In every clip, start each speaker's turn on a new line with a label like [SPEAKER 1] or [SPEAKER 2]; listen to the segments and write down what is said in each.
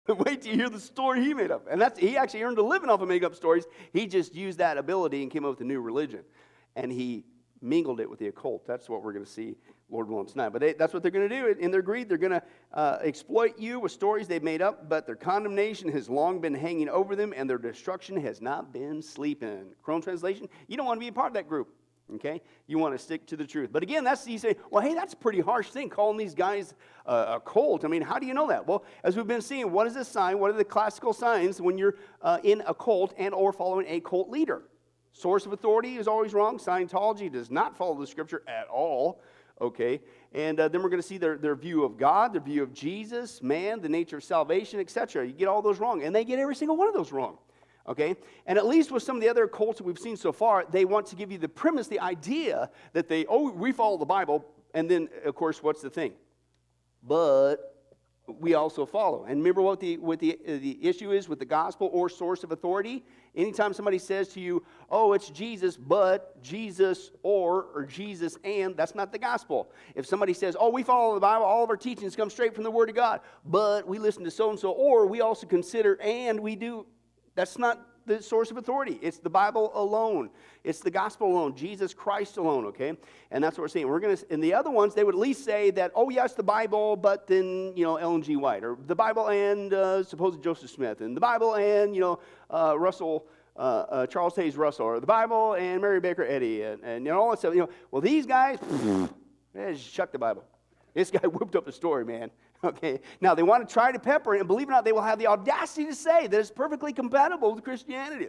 [SPEAKER 1] Wait till you hear the story he made up. And he actually earned a living off of making up stories. He just used that ability and came up with a new religion. And he mingled it with the occult. That's what we're going to see, Lord willing, tonight. But that's what they're going to do. In their greed, they're going to exploit you with stories they've made up, but their condemnation has long been hanging over them, and their destruction has not been sleeping. Chrome translation, you don't want to be a part of that group. Okay? You want to stick to the truth. But again, you say, well, hey, that's a pretty harsh thing, calling these guys a cult. I mean, how do you know that? Well, as we've been seeing, what is a sign? What are the classical signs when you're in a cult and or following a cult leader? Source of authority is always wrong. Scientology does not follow the scripture at all. Okay? And then we're going to see their view of God, their view of Jesus, man, the nature of salvation, etc. You get all those wrong. And they get every single one of those wrong. Okay? And at least with some of the other cults that we've seen so far, they want to give you the premise, the idea that we follow the Bible, and then, of course, what's the thing? But we also follow. And remember what the issue is with the gospel or source of authority? Anytime somebody says to you, oh, it's Jesus, but Jesus or Jesus and, that's not the gospel. If somebody says, oh, we follow the Bible, all of our teachings come straight from the Word of God, but we listen to so-and-so, or we also consider and we do, that's not the source of authority. It's the Bible alone. It's the gospel alone. Jesus Christ alone, okay? And that's what we're saying. And the other ones, they would at least say that, oh, yes, the Bible, but then, Ellen G. White, or the Bible and supposed Joseph Smith, and the Bible and, Russell, Charles Hayes Russell, or the Bible and Mary Baker Eddy, and all that stuff. Well, these guys, just chuck the Bible. This guy whipped up a story, man. Okay, now they want to try to pepper it, and believe it or not, they will have the audacity to say that it's perfectly compatible with Christianity.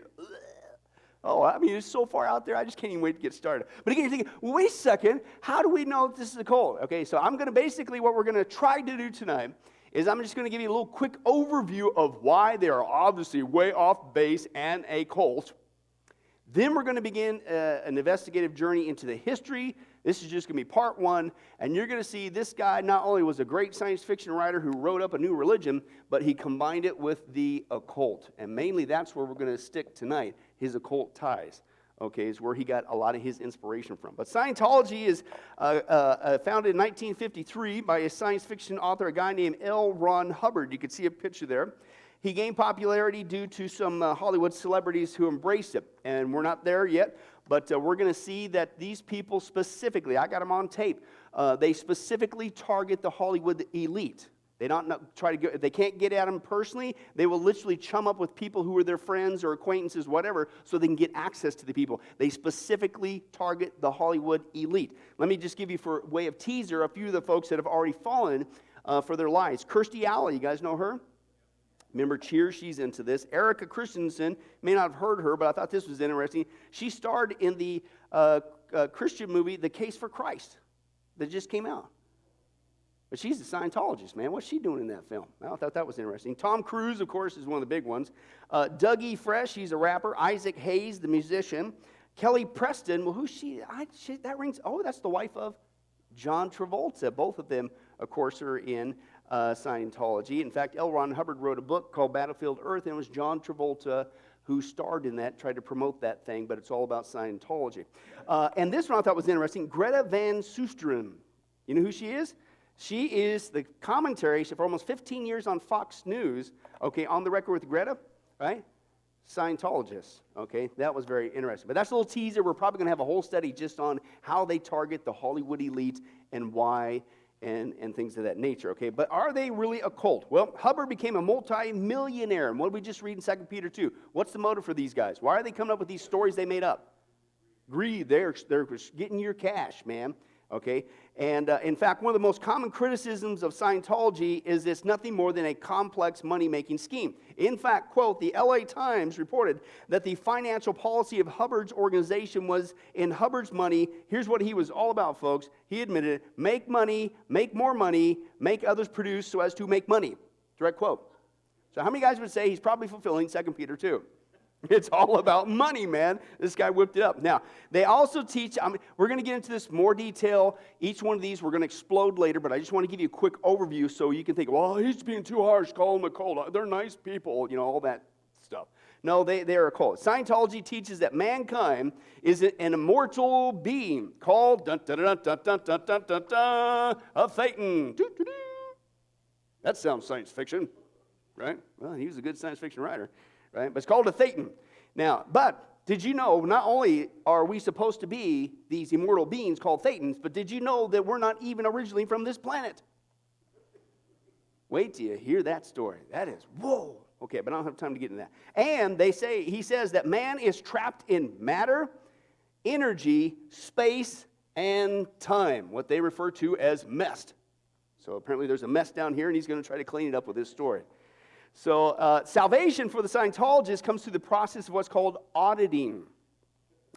[SPEAKER 1] Oh, I mean, it's so far out there, I just can't even wait to get started. But again, you're thinking, well, wait a second, how do we know this is a cult? Okay, so I'm going to basically, what we're going to try to do tonight is I'm just going to give you a little quick overview of why they are obviously way off base and a cult. Then we're going to begin an investigative journey into the history. This is just going to be part one, and you're going to see this guy not only was a great science fiction writer who wrote up a new religion, but he combined it with the occult. And mainly that's where we're going to stick tonight, his occult ties. Okay, is where he got a lot of his inspiration from. But Scientology is founded in 1953 by a science fiction author, a guy named L. Ron Hubbard. You can see a picture there. He gained popularity due to some Hollywood celebrities who embraced it. And we're not there yet, but we're going to see that these people specifically, I got them on tape, they specifically target the Hollywood elite. They don't try to go, if they can't get at them personally, they will literally chum up with people who are their friends or acquaintances, whatever, so they can get access to the people. They specifically target the Hollywood elite. Let me just give you, for way of teaser, a few of the folks that have already fallen for their lies. Kirstie Alley, you guys know her? Remember Cheers, she's into this. Erica Christensen, may not have heard her, but I thought this was interesting. She starred in the Christian movie, The Case for Christ, that just came out. But she's a Scientologist, man. What's she doing in that film? I thought that was interesting. Tom Cruise, of course, is one of the big ones. Dougie Fresh, he's a rapper. Isaac Hayes, the musician. Kelly Preston, well, who's she? That rings, that's the wife of John Travolta. Both of them, of course, are in Scientology. In fact, L. Ron Hubbard wrote a book called Battlefield Earth, and it was John Travolta who starred in that, tried to promote that thing, but it's all about Scientology. And this one I thought was interesting. Greta Van Susteren. You know who she is? She is the commentary for almost 15 years on Fox News, okay, on the record with Greta, right? Scientologists, okay? That was very interesting. But that's a little teaser. We're probably going to have a whole study just on how they target the Hollywood elite and why and things of that nature, okay? But are they really a cult? Well, Hubbard became a multi-millionaire. And what did we just read in 2 Peter 2? What's the motive for these guys? Why are they coming up with these stories they made up? Greed. They're getting your cash, man. Okay, and in fact, one of the most common criticisms of Scientology is it's nothing more than a complex money-making scheme. In fact, quote, the LA Times reported that the financial policy of Hubbard's organization was in Hubbard's money. Here's what he was all about, folks. He admitted it: make money, make more money, make others produce so as to make money. Direct quote. So how many guys would say he's probably fulfilling 2 Peter 2? It's all about money, man. This guy whipped it up. Now, they also teach, we're going to get into this more detail. Each one of these we're going to explode later, but I just want to give you a quick overview so you can think, well, he's being too harsh, call them a cult. They're nice people, all that stuff. No, they are a cult. Scientology teaches that mankind is an immortal being called dun, dun, dun, dun, dun, dun, dun, dun, dun, of Satan. That sounds science fiction. right? Well, he was a good science fiction writer, right? But it's called a thetan. Now, but did you know not only are we supposed to be these immortal beings called thetans, but did you know that we're not even originally from this planet? Wait till you hear that story. That is, whoa. Okay, but I don't have time to get into that. And he says that man is trapped in matter, energy, space, and time, what they refer to as mess. So apparently there's a mess down here, and he's going to try to clean it up with his story. So salvation for the Scientologists comes through the process of what's called auditing.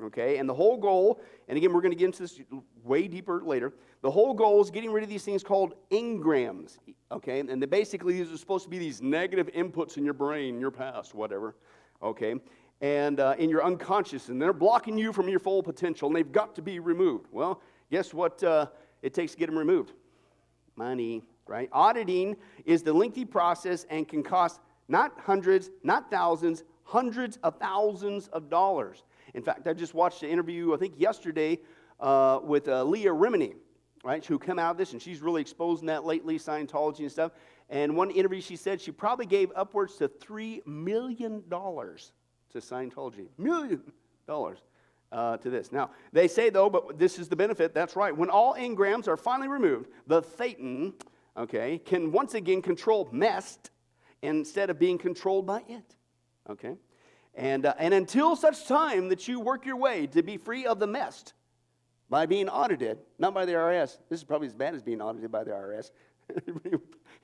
[SPEAKER 1] Okay, and the whole goal, and again, we're going to get into this way deeper later, the whole goal is getting rid of these things called engrams, okay, and basically these are supposed to be these negative inputs in your brain, your past, whatever, okay, and in your unconscious, and they're blocking you from your full potential, and they've got to be removed. Well, guess what it takes to get them removed? Money, right? Auditing is the lengthy process and can cost not hundreds, not thousands, hundreds of thousands of dollars. In fact, I just watched an interview, I think yesterday, with Leah Remini, right, who came out of this, and she's really exposing that lately, Scientology and stuff. And one interview, she said she probably gave upwards to $3 million to Scientology. $1 million to this. Now, they say, though, but this is the benefit, that's right. When all engrams are finally removed, the thetan, okay, can once again control mess instead of being controlled by it, okay? And until such time that you work your way to be free of the mess by being audited, not by the IRS. This is probably as bad as being audited by the IRS.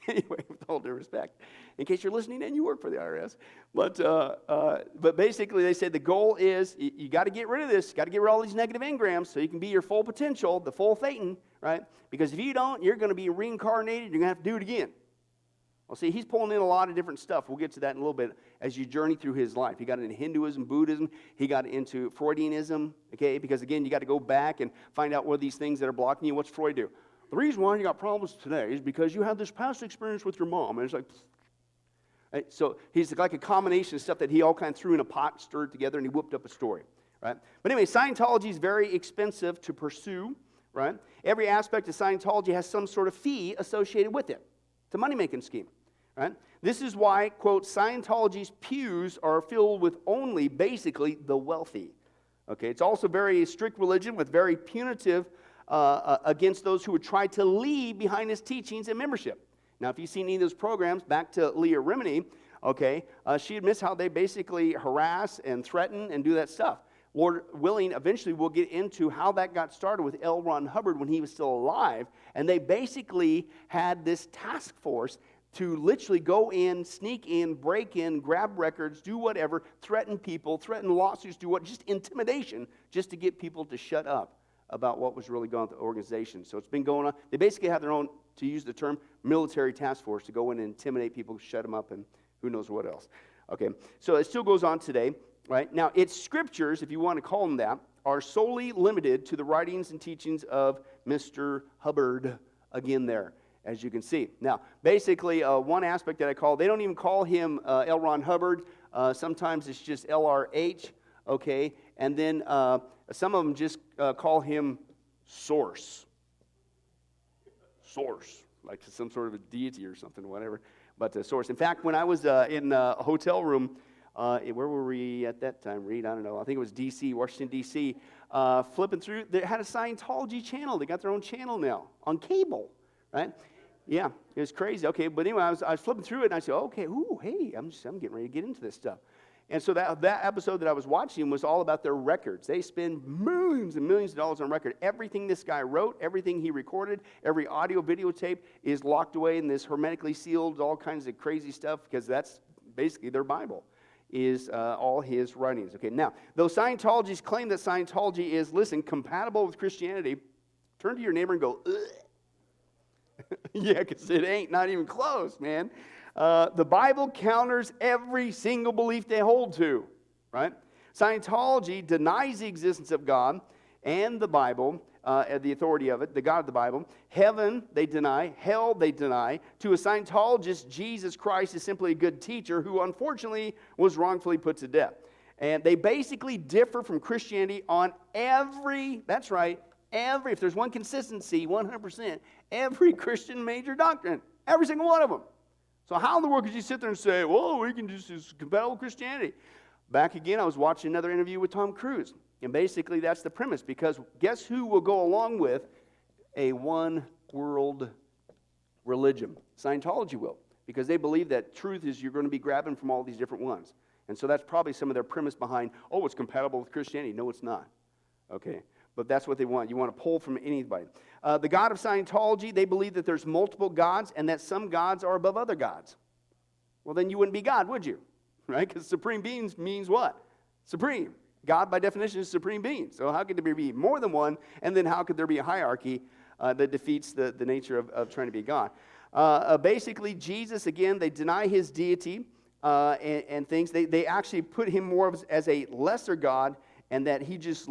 [SPEAKER 1] Anyway, with all due respect, in case you're listening and you work for the IRS. But basically, they said the goal is you got to get rid of this. You got to get rid of all these negative engrams so you can be your full potential, the full thetan, right? Because if you don't, you're going to be reincarnated. You're going to have to do it again. Well, see, he's pulling in a lot of different stuff. We'll get to that in a little bit as you journey through his life. He got into Hinduism, Buddhism. He got into Freudianism, okay? Because, again, you got to go back and find out what these things that are blocking you. What's Freud do? The reason why you got problems today is because you had this past experience with your mom. And it's like, right? So he's like a combination of stuff that he all kind of threw in a pot, stirred together, and he whipped up a story, right? But anyway, Scientology is very expensive to pursue, right? Every aspect of Scientology has some sort of fee associated with it. It's a money-making scheme. Right? This is why, quote, Scientology's pews are filled with only, basically, the wealthy. Okay, it's also very strict religion with very punitive against those who would try to leave behind his teachings and membership. Now, if you've seen any of those programs, back to Leah Remini, okay, she admits how they basically harass and threaten and do that stuff. Lord willing, eventually we'll get into how that got started with L. Ron Hubbard when he was still alive, and they basically had this task force to literally go in, sneak in, break in, grab records, do whatever, threaten people, threaten lawsuits, do what, just intimidation, just to get people to shut up about what was really going on with the organization. So it's been going on. They basically have their own, to use the term, military task force to go in and intimidate people, shut them up, and who knows what else. Okay, so it still goes on today, right? Now, its scriptures, if you want to call them that, are solely limited to the writings and teachings of Mr. Hubbard, again there, as you can see. Now, basically, one aspect that I call, they don't even call him L. Ron Hubbard. Sometimes it's just LRH, okay? And then some of them just call him Source. Source, like some sort of a deity or something, whatever. But Source. In fact, when I was in a hotel room, where were we at that time, Reed? I don't know. I think it was D.C., Washington, D.C. Flipping through, they had a Scientology channel. They got their own channel now on cable, right? Yeah, it was crazy. Okay, but anyway, I was flipping through it, and I said, okay, ooh, hey, I'm getting ready to get into this stuff. And so that episode that I was watching was all about their records. They spend millions and millions of dollars on record. Everything this guy wrote, everything he recorded, every audio videotape is locked away in this hermetically sealed, all kinds of crazy stuff, because that's basically their Bible, is all his writings. Okay, now, though Scientologists claim that Scientology is, listen, compatible with Christianity, turn to your neighbor and go, ugh. Yeah, because it ain't, not even close, man. The Bible counters every single belief they hold to, right? Scientology denies the existence of God and the Bible, the authority of it, the God of the Bible. Heaven, they deny. Hell, they deny. To a Scientologist, Jesus Christ is simply a good teacher who unfortunately was wrongfully put to death. And they basically differ from Christianity on every, that's right, if there's one consistency, 100%, every Christian major doctrine, every single one of them. So how in the world could you sit there and say, well, we can just, it's compatible with Christianity? Back again, I was watching another interview with Tom Cruise. And basically that's the premise, because guess who will go along with a one-world religion? Scientology will, because they believe that truth is you're going to be grabbing from all these different ones. And so that's probably some of their premise behind, oh, it's compatible with Christianity. No, it's not. Okay, but that's what they want. You want to pull from anybody. The God of Scientology, they believe that there's multiple gods and that some gods are above other gods. Well, then you wouldn't be God, would you? Right? Because supreme beings means what? Supreme. God, by definition, is supreme being. So how could there be more than one? And then how could there be a hierarchy that defeats the nature of trying to be God? Basically, Jesus, again, they deny his deity and things. They actually put him more as a lesser God, and that he just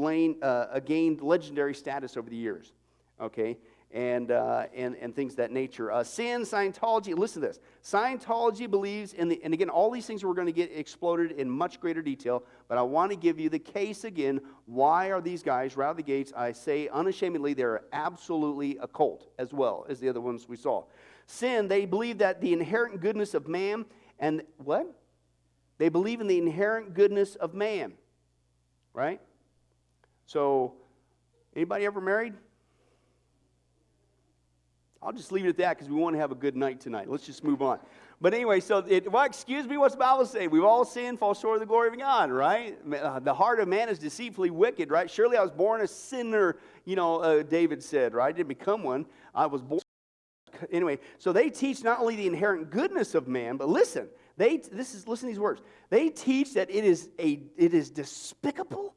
[SPEAKER 1] gained legendary status over the years. Okay? And things of that nature. Sin, Scientology, listen to this. Scientology believes in and again, all these things we're going to get exploded in much greater detail, but I want to give you the case again. Why are these guys right out of the gates? I say unashamedly, they're absolutely occult as well as the other ones we saw. Sin, they believe that the inherent goodness of man, and what? They believe in the inherent goodness of man, right? So, anybody ever married? I'll just leave it at that because we want to have a good night tonight. Let's just move on. But anyway, excuse me, what's the Bible say? We've all sinned, fall short of the glory of God, right? The heart of man is deceitfully wicked, right? Surely I was born a sinner, David said, right? I didn't become one. I was born. Anyway, so they teach not only the inherent goodness of man, but listen to these words. They teach that it is despicable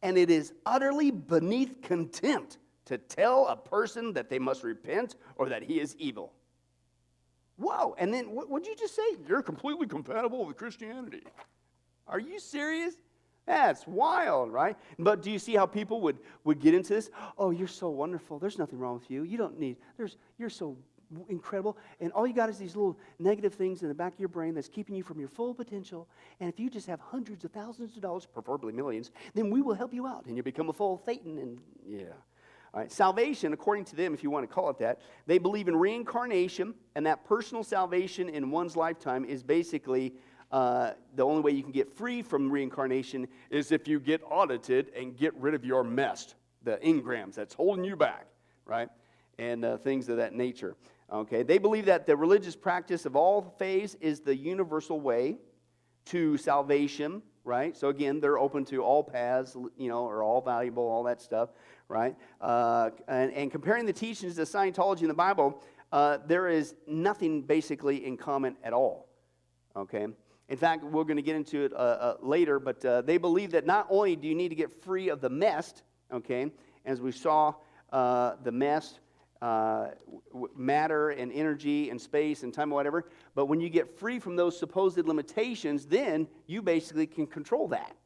[SPEAKER 1] and it is utterly beneath contempt to tell a person that they must repent or that he is evil. Whoa, and then what did you just say? You're completely compatible with Christianity. Are you serious? That's wild, right? But do you see how people would get into this? Oh, you're so wonderful. There's nothing wrong with you. You don't need, you're so incredible. And all you got is these little negative things in the back of your brain that's keeping you from your full potential. And if you just have hundreds of thousands of dollars, preferably millions, then we will help you out. And you become a full Satan and yeah. All right. Salvation, according to them, if you want to call it that, they believe in reincarnation, and that personal salvation in one's lifetime is basically the only way you can get free from reincarnation is if you get audited and get rid of your mess, the engrams that's holding you back, right? And things of that nature. Okay. They believe that the religious practice of all faiths is the universal way to salvation, right? So again, they're open to all paths, are all valuable, all that stuff, right? And comparing the teachings of Scientology in the Bible, there is nothing basically in common at all, okay? In fact, we're going to get into it later, but they believe that not only do you need to get free of the mess, okay, as we saw the mess, matter and energy and space and time or whatever, but when you get free from those supposed limitations, then you basically can control that,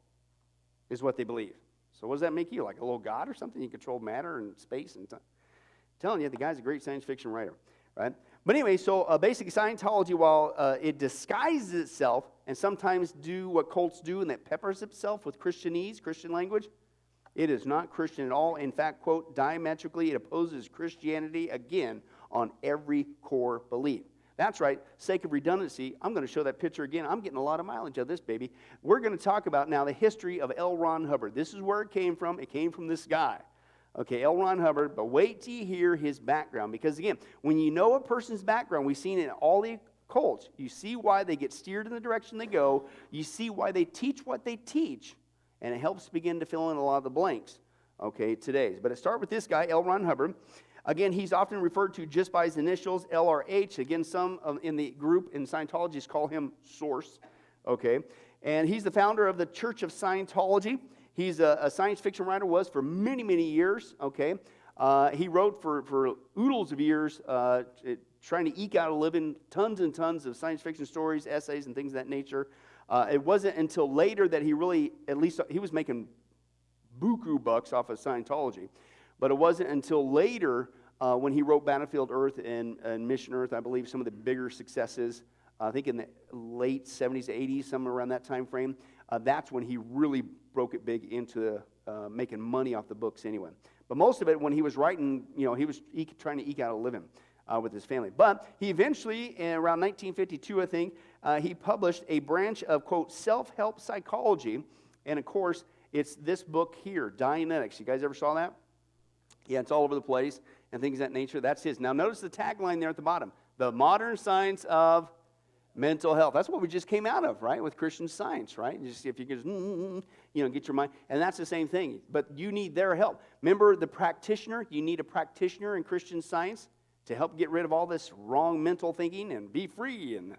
[SPEAKER 1] is what they believe. So what does that make you, like a little god or something? You control matter and space and time. I'm telling you, the guy's a great science fiction writer, right? But anyway, so basically Scientology, while it disguises itself and sometimes do what cults do and that peppers itself with Christianese, Christian language, it is not Christian at all. In fact, quote, diametrically, it opposes Christianity, again, on every core belief. That's right. Sake of redundancy, I'm going to show that picture again. I'm getting a lot of mileage out of this, baby. We're going to talk about now the history of L. Ron Hubbard. This is where it came from. It came from this guy. Okay, L. Ron Hubbard, but wait till you hear his background. Because, again, when you know a person's background, we've seen it in all the cults, you see why they get steered in the direction they go. You see why they teach what they teach. And it helps begin to fill in a lot of the blanks, okay, today. But it starts with this guy, L. Ron Hubbard. Again, he's often referred to just by his initials, LRH. Again, some in the group in Scientologists call him Source, okay? And he's the founder of the Church of Scientology. He's a science fiction writer, was for many, many years, okay? He wrote for oodles of years, trying to eke out a living, tons and tons of science fiction stories, essays, and things of that nature. It wasn't until later that he really, at least he was making buku bucks off of Scientology. But it wasn't until later when he wrote Battlefield Earth and Mission Earth, I believe some of the bigger successes, I think in the late 70s, 80s, somewhere around that time frame, that's when he really broke it big into making money off the books anyway. But most of it, when he was writing, he was trying to eke out a living. with his family. But he eventually, in around 1952, I think, he published a branch of, quote, self-help psychology. And, of course, it's this book here, Dianetics. You guys ever saw that? Yeah, it's all over the place and things of that nature. That's his. Now, notice the tagline there at the bottom. The modern science of mental health. That's what we just came out of, right, with Christian Science, right? Just if you can just, get your mind. And that's the same thing. But you need their help. Remember the practitioner? You need a practitioner in Christian Science to help get rid of all this wrong mental thinking and be free and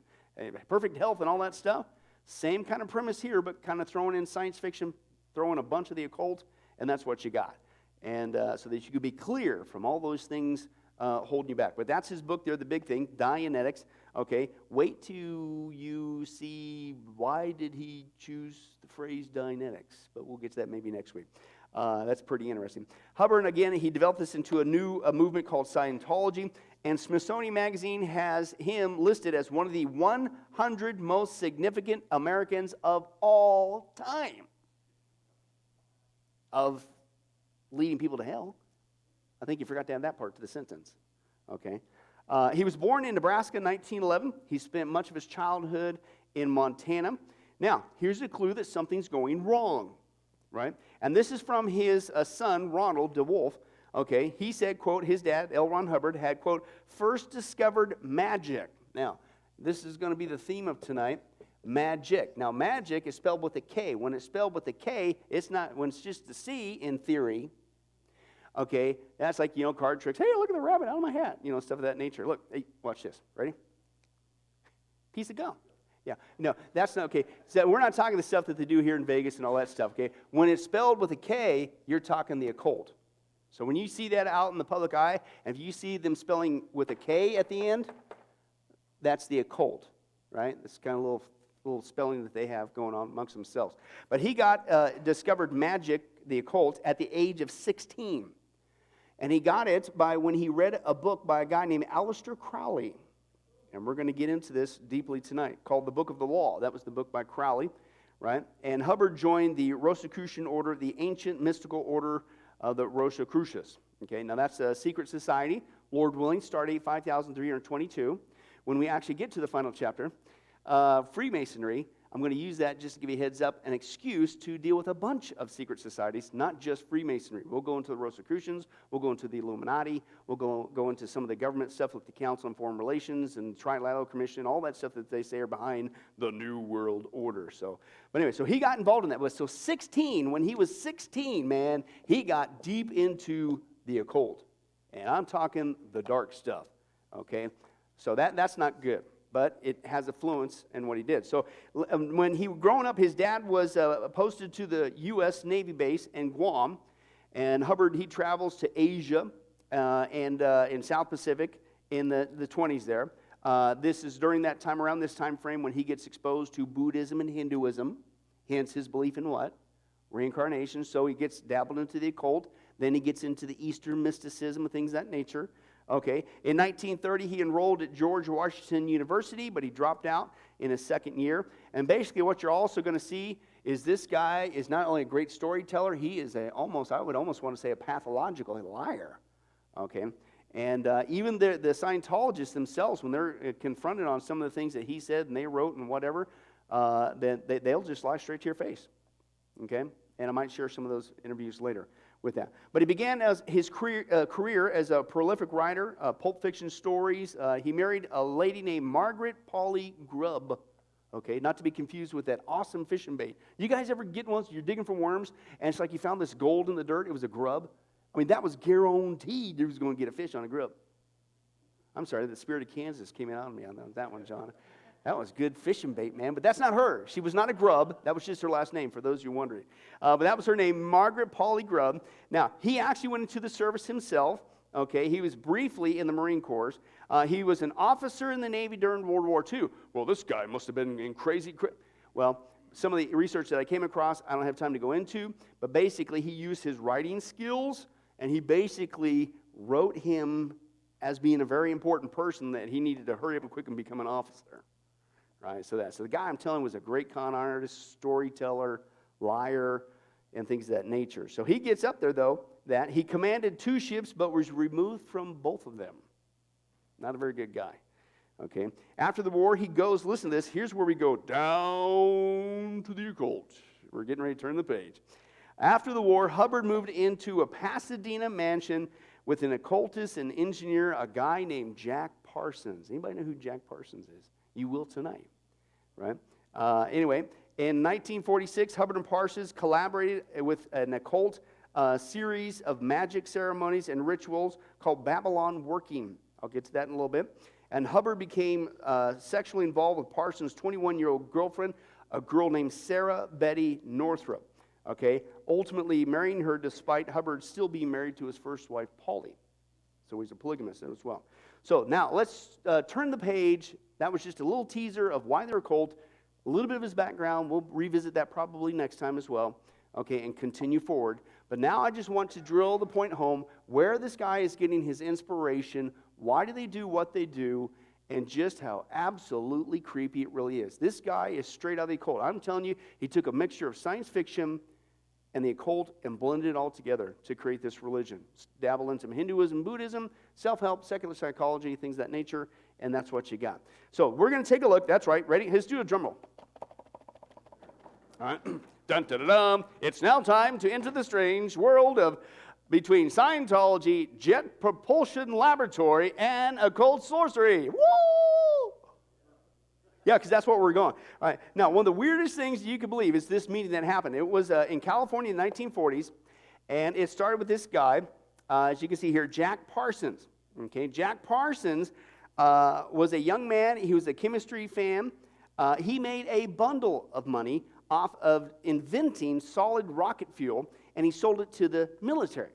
[SPEAKER 1] perfect health and all that stuff. Same kind of premise here, but kind of throwing in science fiction, throwing a bunch of the occult, and that's what you got. And so that you could be clear from all those things holding you back. But that's his book there, the big thing, Dianetics. Okay, wait till you see why did he choose the phrase Dianetics. But we'll get to that maybe next week. That's pretty interesting. Hubbard, again, he developed this into a new movement called Scientology. And Smithsonian Magazine has him listed as one of the 100 most significant Americans of all time. Of leading people to hell. I think you forgot to add that part to the sentence. Okay. He was born in Nebraska in 1911. He spent much of his childhood in Montana. Now, here's a clue that something's going wrong, right? And this is from his son, Ronald DeWolf. Okay, he said, quote, his dad, L. Ron Hubbard, had, quote, first discovered magic. Now, this is going to be the theme of tonight, magic. Now, magic is spelled with a K. When it's spelled with a K, it's not, when it's just a C in theory, okay, that's like, card tricks. Hey, look at the rabbit out of my hat, stuff of that nature. Look, hey, watch this. Ready? Piece of gum. Yeah, no, that's not okay. So we're not talking the stuff that they do here in Vegas and all that stuff, okay? When it's spelled with a K, you're talking the occult. So when you see that out in the public eye, and if you see them spelling with a K at the end, that's the occult, right? This kind of little spelling that they have going on amongst themselves. But he discovered magic, the occult, at the age of 16. And he got it by when he read a book by a guy named Aleister Crowley. And we're going to get into this deeply tonight, called the Book of the Law. That was the book by Crowley, right? And Hubbard joined the Rosicrucian order, the ancient mystical order of the Rosicrucians. Okay, now that's a secret society, Lord willing, start date 5,322. When we actually get to the final chapter, Freemasonry, I'm going to use that just to give you a heads up, an excuse to deal with a bunch of secret societies, not just Freemasonry. We'll go into the Rosicrucians, we'll go into the Illuminati, we'll go into some of the government stuff like the Council on Foreign Relations and Trilateral Commission, all that stuff that they say are behind the New World Order. But anyway, so he got involved in that. So 16, when he was 16, man, he got deep into the occult. And I'm talking the dark stuff, okay? So that's not good. But it has influence in what he did. So when he was growing up, his dad was posted to the U.S. Navy base in Guam, and Hubbard, he travels to Asia and in South Pacific in the 20s there. This is during that time, around this time frame, when he gets exposed to Buddhism and Hinduism, hence his belief in what? Reincarnation. So he gets dabbled into the occult. Then he gets into the Eastern mysticism and things of that nature. Okay, in 1930, he enrolled at George Washington University, but he dropped out in his second year. And basically what you're also going to see is this guy is not only a great storyteller, he is I would almost want to say a pathological liar. Okay, and even the Scientologists themselves, when they're confronted on some of the things that he said and they wrote and whatever, then they'll just lie straight to your face. Okay, and I might share some of those interviews later with that. But he began as his career as a prolific writer, pulp fiction stories. He married a lady named Margaret Polly Grubb. Okay, not to be confused with that awesome fishing bait. You guys ever get one, you're digging for worms, and it's like you found this gold in the dirt, it was a grub? I mean, that was guaranteed you was going to get a fish on a grub. I'm sorry, the spirit of Kansas came out on me on that one, John. That was good fishing bait, man. But that's not her. She was not a Grubb. That was just her last name, for those of you wondering. But that was her name, Margaret Polly Grubb. Now, he actually went into the service himself. Okay, he was briefly in the Marine Corps. He was an officer in the Navy during World War II. Well, this guy must have been in crazy. Well, some of the research that I came across, I don't have time to go into. But basically, he used his writing skills, and he basically wrote him as being a very important person that he needed to hurry up and quick and become an officer. Right, so the guy I'm telling was a great con artist, storyteller, liar, and things of that nature. So he gets up there, though, that he commanded 2 ships but was removed from both of them. Not a very good guy. Okay. After the war, he goes, listen to this, here's where we go down to the occult. We're getting ready to turn the page. After the war, Hubbard moved into a Pasadena mansion with an occultist and engineer, a guy named Jack Parsons. Anybody know who Jack Parsons is? You will tonight, right? Anyway, in 1946, Hubbard and Parsons collaborated with an occult series of magic ceremonies and rituals called Babylon Working. I'll get to that in a little bit. And Hubbard became sexually involved with Parsons' 21-year-old girlfriend, a girl named Sarah Betty Northrup. Okay, ultimately marrying her despite Hubbard still being married to his first wife, Polly. So he's a polygamist as well. So now let's turn the page. That was just a little teaser of why they're occult, a little bit of his background. We'll revisit that probably next time as well, okay, and continue forward. But now I just want to drill the point home where this guy is getting his inspiration, why do they do what they do, and just how absolutely creepy it really is. This guy is straight out of the occult. I'm telling you, he took a mixture of science fiction and the occult and blended it all together to create this religion. Dabble in some Hinduism, Buddhism, self-help, secular psychology, things of that nature, and that's what you got. So we're going to take a look. That's right. Ready? Let's do a drum roll. All right. Dun, dun, dun, dun. It's now time to enter the strange world of between Scientology, Jet Propulsion Laboratory, and occult sorcery. Woo! Yeah, because that's what we're going. All right. Now, one of the weirdest things you could believe is this meeting that happened. It was in California in the 1940s, and it started with this guy, as you can see here, Jack Parsons. Okay, Jack Parsons was a young man. He was a chemistry fan. He made a bundle of money off of inventing solid rocket fuel, and he sold it to the military.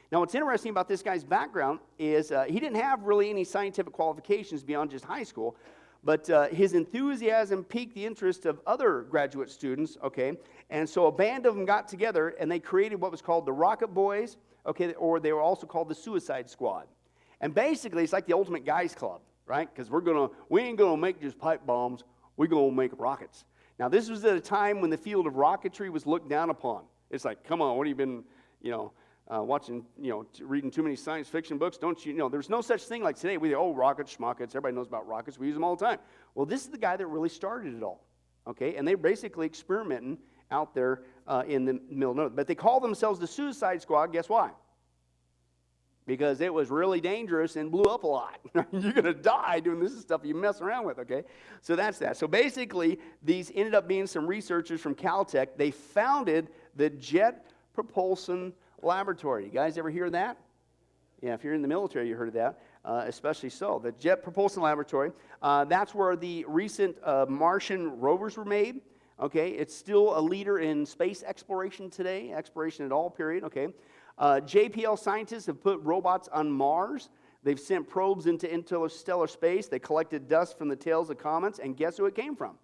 [SPEAKER 1] Now, what's interesting about this guy's background is he didn't have really any scientific qualifications beyond just high school, but his enthusiasm piqued the interest of other graduate students, okay? And so a band of them got together, and they created what was called the Rocket Boys, okay, or they were also called the Suicide Squad. And basically, it's like the ultimate guys club, right? Because we ain't going to make just pipe bombs, we're going to make rockets. Now, this was at a time when the field of rocketry was looked down upon. It's like, come on, what have you been, watching, reading too many science fiction books? Don't you know? There's no such thing like today. We say, oh, rockets, schmuckets. Everybody knows about rockets. We use them all the time. Well, this is the guy that really started it all, okay? And they're basically experimenting out there in the middle of nowhere. But they call themselves the Suicide Squad. Guess why? Because it was really dangerous and blew up a lot. You're going to die doing this stuff you mess around with, okay? So that's that. So basically, these ended up being some researchers from Caltech. They founded the Jet Propulsion Laboratory. You guys ever hear that? Yeah, if you're in the military, you heard of that, especially so. The Jet Propulsion Laboratory, that's where the recent Martian rovers were made. Okay, it's still a leader in space exploration today, exploration at all, period, okay? JPL scientists have put robots on Mars. They've sent probes into interstellar space. They collected dust from the tails of comets, and guess who it came from?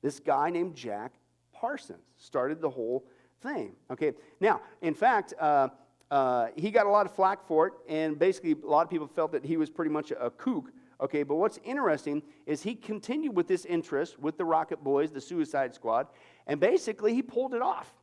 [SPEAKER 1] This guy named Jack Parsons started the whole thing. Okay, now, in fact, he got a lot of flack for it, and basically a lot of people felt that he was pretty much a kook. Okay, but what's interesting is he continued with this interest with the Rocket Boys, the Suicide Squad, and basically he pulled it off.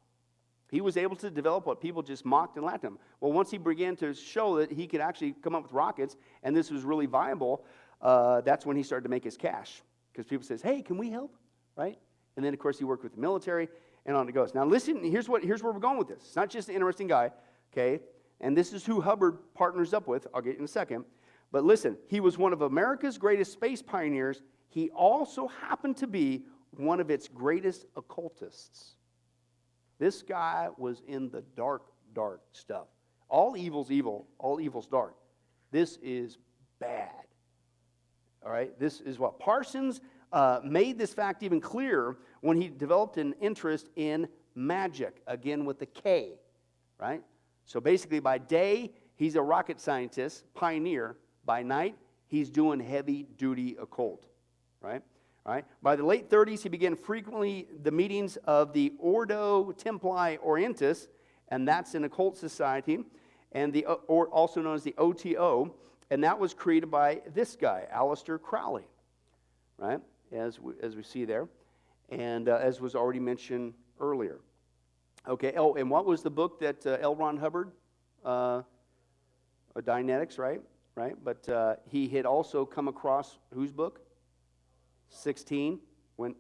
[SPEAKER 1] He was able to develop what people just mocked and laughed at him. Well, once he began to show that he could actually come up with rockets, and this was really viable, that's when he started to make his cash. Because people says, hey, can we help? Right? And then, of course, he worked with the military, and on it goes. Now, listen, here's where we're going with this. It's not just an interesting guy, okay? And this is who Hubbard partners up with. I'll get in a second. But listen, he was one of America's greatest space pioneers. He also happened to be one of its greatest occultists. This guy was in the dark, dark stuff. All evil's evil. All evil's dark. This is bad. All right? This is what Parsons made this fact even clearer when he developed an interest in magic, again with the K, right? So basically by day, he's a rocket scientist, pioneer. By night, he's doing heavy-duty occult, right? All right. By the late 30s, he began frequently the meetings of the Ordo Templi Orientis, and that's an occult society, and or also known as the OTO, and that was created by this guy, Aleister Crowley, right? As we see there, and as was already mentioned earlier. Okay. Oh, and what was the book that L. Ron Hubbard, Dianetics, right? right? But he had also come across whose book? 16, when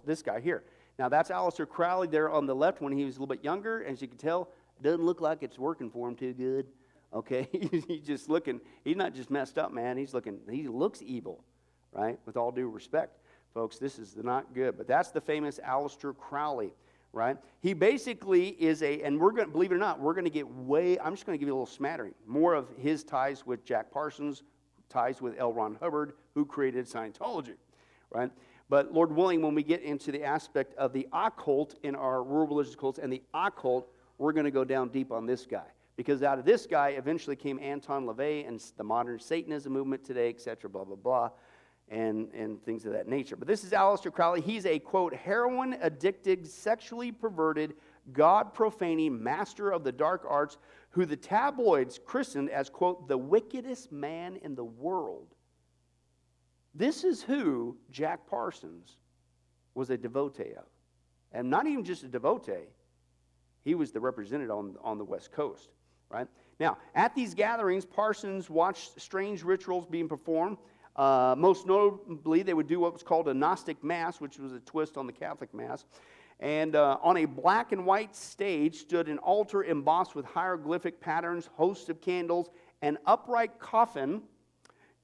[SPEAKER 1] this guy here. Now that's Aleister Crowley there on the left when he was a little bit younger. As you can tell, it doesn't look like it's working for him too good. Okay, he's just looking, he's not just messed up, man. He looks evil, right? With all due respect, folks, this is not good. But that's the famous Aleister Crowley, right? He basically is and we're going to, believe it or not, we're going to get I'm just going to give you a little smattering. More of his ties with Jack Parsons, ties with L. Ron Hubbard, who created Scientology, right? But Lord willing, when we get into the aspect of the occult in our world religious cults and the occult, we're going to go down deep on this guy. Because out of this guy eventually came Anton LaVey and the modern Satanism movement today, etc., blah, blah, blah, and things of that nature. But this is Aleister Crowley. He's a, quote, heroin-addicted, sexually perverted, God-profaning master of the dark arts who the tabloids christened as, quote, the wickedest man in the world. This is who Jack Parsons was a devotee of. And not even just a devotee, he was the representative on the West Coast. Right? Now, at these gatherings, Parsons watched strange rituals being performed. Most notably, they would do what was called a Gnostic Mass, which was a twist on the Catholic Mass. And on a black and white stage stood an altar embossed with hieroglyphic patterns, hosts of candles, an upright coffin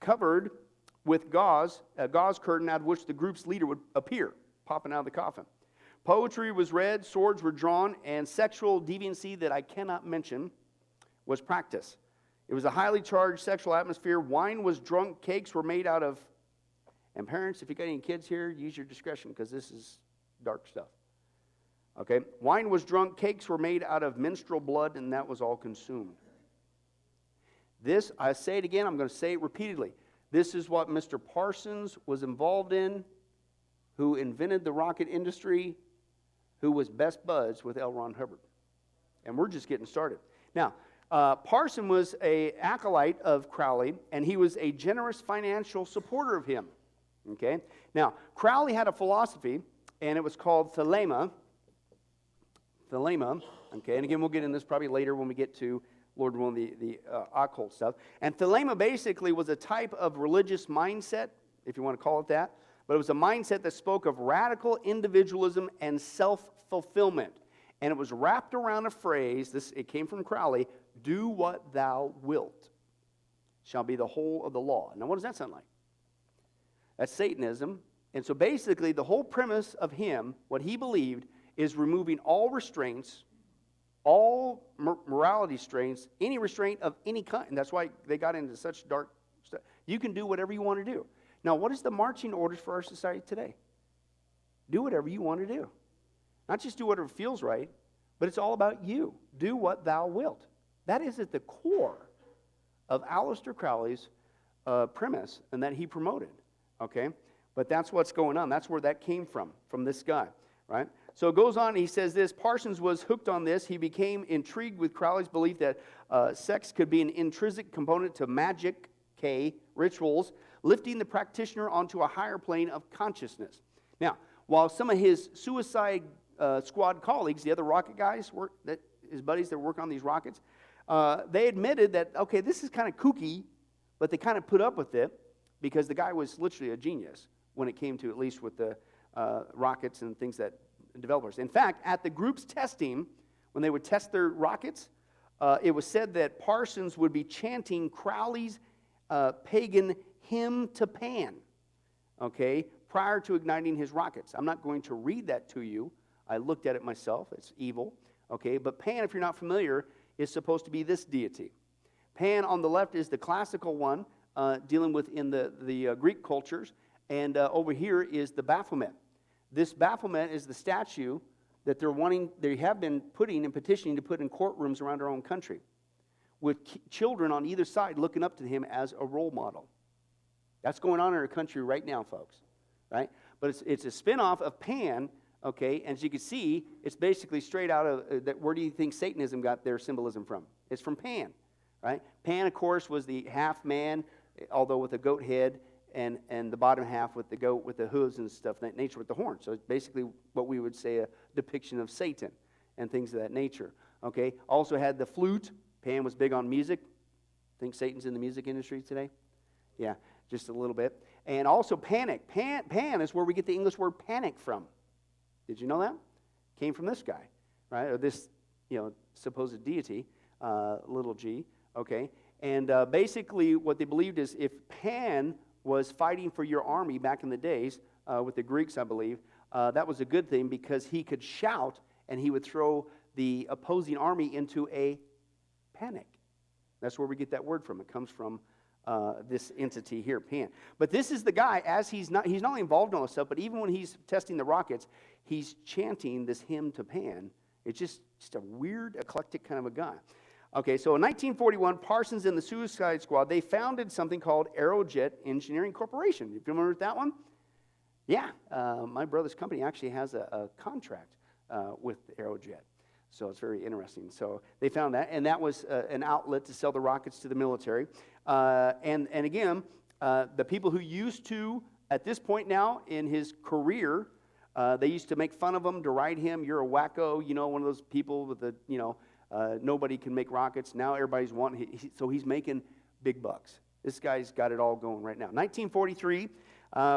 [SPEAKER 1] covered with a gauze curtain out of which the group's leader would appear, popping out of the coffin. Poetry was read, swords were drawn, and sexual deviancy that I cannot mention was practiced. It was a highly charged sexual atmosphere. Wine was drunk. Cakes were made out of, and parents, if you got any kids here, use your discretion because this is dark stuff. Okay? Wine was drunk. Cakes were made out of menstrual blood, and that was all consumed. This, I say it again, I'm going to say it repeatedly. This is what Mr. Parsons was involved in, who invented the rocket industry, who was best buds with L. Ron Hubbard. And we're just getting started. Now, Parson was an acolyte of Crowley, and he was a generous financial supporter of him. Okay? Now, Crowley had a philosophy, and it was called thelema. Thelema, okay? And again, we'll get in this probably later when we get to, Lord willing, the occult stuff. And thelema basically was a type of religious mindset, if you want to call it that, but it was a mindset that spoke of radical individualism and self-fulfillment. And it was wrapped around a phrase, it came from Crowley, do what thou wilt shall be the whole of the law. Now, what does that sound like? That's Satanism. And so basically, the whole premise of him, what he believed, is removing all restraints, all morality restraints, any restraint of any kind. And that's why they got into such dark stuff. You can do whatever you want to do. Now, what is the marching orders for our society today? Do whatever you want to do. Not just do whatever feels right, but it's all about you. Do what thou wilt. That is at the core of Aleister Crowley's premise and that he promoted. Okay? But that's what's going on. That's where that came from this guy. Right? So it goes on, he says this, Parsons was hooked on this. He became intrigued with Crowley's belief that sex could be an intrinsic component to magic, rituals, lifting the practitioner onto a higher plane of consciousness. Now, while some of his Suicide Squad colleagues, the other rocket guys, his buddies that work on these rockets, they admitted that, okay, this is kind of kooky, but they kind of put up with it because the guy was literally a genius when it came to, at least with the rockets and things that developers. In fact, at the group's testing, when they would test their rockets, it was said that Parsons would be chanting Crowley's pagan hymn to Pan, okay, prior to igniting his rockets. I'm not going to read that to you. I looked at it myself. It's evil, okay? But Pan, if you're not familiar, is supposed to be this deity. Pan on the left is the classical one, dealing with in the Greek cultures, and over here is the Baphomet. This Baphomet is the statue that they have been putting and petitioning to put in courtrooms around our own country, with children on either side looking up to him as a role model. That's going on in our country right now, folks, right? But it's a spin-off of Pan, okay? And as you can see, it's basically straight out of, where do you think Satanism got their symbolism from? It's from Pan, right? Pan, of course, was the half man, although with a goat head, and the bottom half with the goat with the hooves and stuff of that nature with the horns. So it's basically what we would say a depiction of Satan and things of that nature, okay? Also had the flute. Pan was big on music, Think Satan's in the music industry today? Yeah, just a little bit. And also panic. Pan is where we get the English word panic from. Did you know that? Came from this guy, right? Or this, supposed deity, little g, okay? And basically what they believed is if Pan was fighting for your army back in the days, with the Greeks, I believe, that was a good thing because he could shout and he would throw the opposing army into a panic. That's where we get that word from. It comes from this entity here, Pan. But this is the guy, as he's not only involved in all this stuff, but even when he's testing the rockets, he's chanting this hymn to Pan. It's just a weird, eclectic kind of a guy. Okay, so in 1941, Parsons and the Suicide Squad, they founded something called Aerojet Engineering Corporation. You familiar with that one? Yeah, my brother's company actually has a contract with Aerojet. So it's very interesting. So they found that, and that was an outlet to sell the rockets to the military. And again, the people who used to, at this point now in his career, they used to make fun of him, deride him. You're a wacko, one of those people with the, nobody can make rockets. Now everybody's wanting, so he's making big bucks. This guy's got it all going right now. 1943,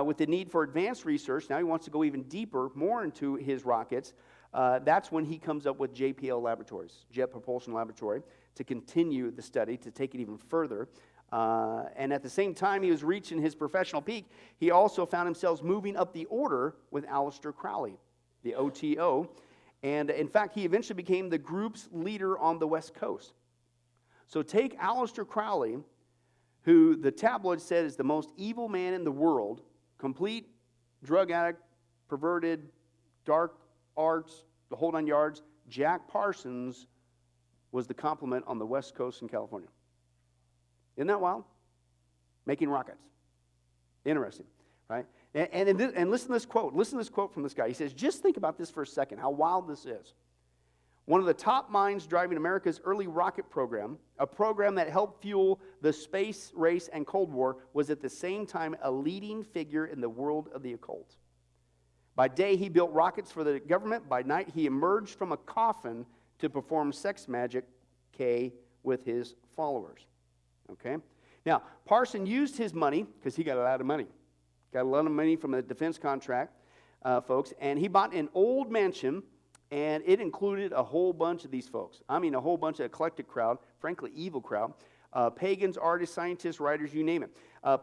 [SPEAKER 1] with the need for advanced research, now he wants to go even deeper, more into his rockets. That's when he comes up with JPL Laboratories, Jet Propulsion Laboratory, to continue the study, to take it even further. And at the same time he was reaching his professional peak, he also found himself moving up the order with Aleister Crowley, the OTO. And in fact, he eventually became the group's leader on the West Coast. So take Aleister Crowley, who the tabloids said is the most evil man in the world, complete drug addict, perverted, dark arts, the whole 9 yards. Jack Parsons was the complement on the West Coast in California. Isn't that wild? Making rockets. Interesting, right? And listen to this quote. Listen to this quote from this guy. He says, just think about this for a second, how wild this is. One of the top minds driving America's early rocket program, a program that helped fuel the space race and Cold War, was at the same time a leading figure in the world of the occult. By day, he built rockets for the government. By night, he emerged from a coffin to perform sex magic, with his followers. Okay? Now, Parson used his money, because he got a lot of money. Got a lot of money from a defense contract, folks, and he bought an old mansion, and it included a whole bunch of these folks. I mean, a whole bunch of eclectic crowd, frankly, evil crowd. Pagans, artists, scientists, writers, you name it.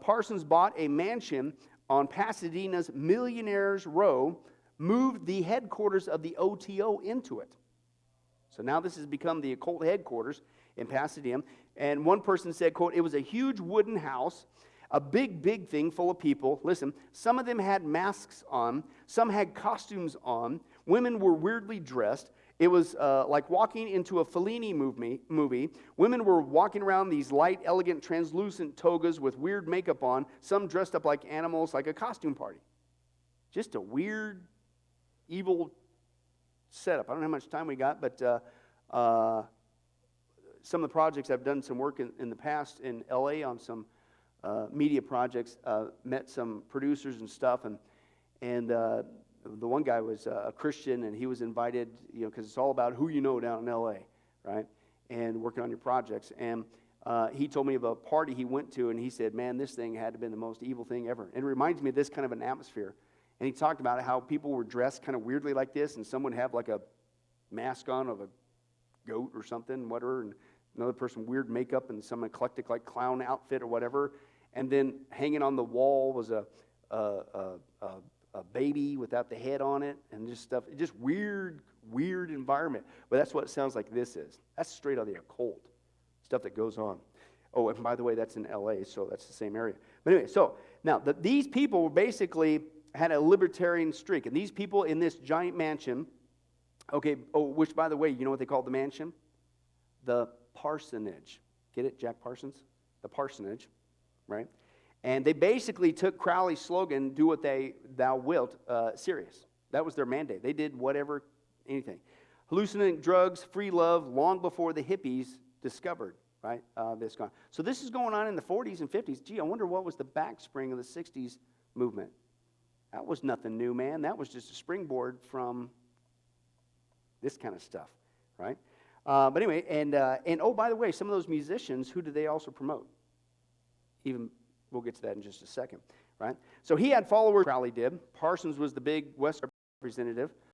[SPEAKER 1] Parsons bought a mansion on Pasadena's Millionaires Row, moved the headquarters of the OTO into it. So now this has become the occult headquarters in Pasadena. And one person said, quote, it was a huge wooden house, a big, big thing full of people. Listen, some of them had masks on. Some had costumes on. Women were weirdly dressed. It was like walking into a Fellini movie. Women were walking around these light, elegant, translucent togas with weird makeup on, some dressed up like animals, like a costume party. Just a weird, evil setup. I don't know how much time we got, but some of the projects, I've done some work in the past in L.A. on some media projects, met some producers and stuff, and the one guy was a Christian, and he was invited, because it's all about who you know down in L.A., right, and working on your projects. And he told me of a party he went to, and he said, man, this thing had to have been the most evil thing ever. And it reminds me of this kind of an atmosphere. And he talked about how people were dressed kind of weirdly like this, and someone would have like a mask on of a goat or something, whatever, and another person weird makeup and some eclectic like clown outfit or whatever. And then hanging on the wall was a baby without the head on it, and just stuff. Just weird environment. But that's what it sounds like this is. That's straight out of the occult stuff that goes on. Oh, and by the way, that's in L.A., so that's the same area. But anyway, so now these people basically had a libertarian streak, and these people in this giant mansion, okay, which, by the way, you know what they called the mansion? The parsonage. Get it, Jack Parsons? The parsonage, right? And they basically took Crowley's slogan, do what thou wilt, serious. That was their mandate. They did whatever, anything. Hallucinating drugs, free love, long before the hippies discovered, right, this gone. So this is going on in the 40s and 50s. Gee, I wonder what was the backspring of the 60s movement. That was nothing new, man. That was just a springboard from this kind of stuff, right? But anyway, and oh, by the way, some of those musicians, who did they also promote? Even, we'll get to that in just a second, right? So he had followers, Crowley did. Parsons was the big West representative.